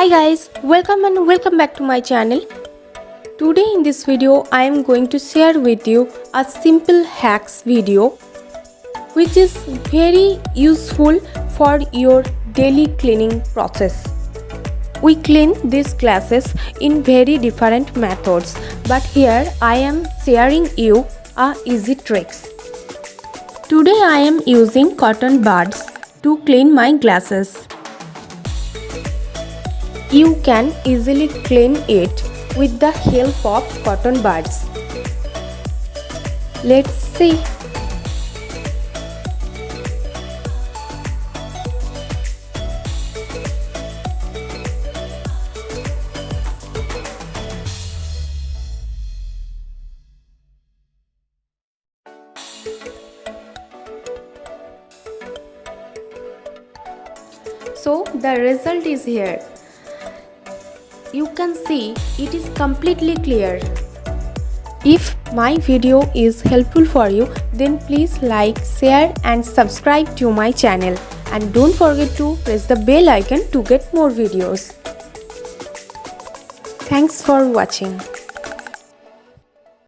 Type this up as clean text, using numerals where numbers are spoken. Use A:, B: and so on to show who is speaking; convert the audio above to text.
A: Hi guys, welcome back to my channel. Today in this video I am going to share with you a simple hacks video which is very useful for your daily cleaning process. We clean these glasses in very different methods, but here I am sharing you a easy tricks. Today I am using cotton buds to clean my glasses. You can easily clean it with the help of cotton buds. Let's see. So the result is here. You can see it is completely clear. If my video is helpful for you, then please like, share and subscribe to my channel, and don't forget to press the bell icon to get more videos. Thanks for watching.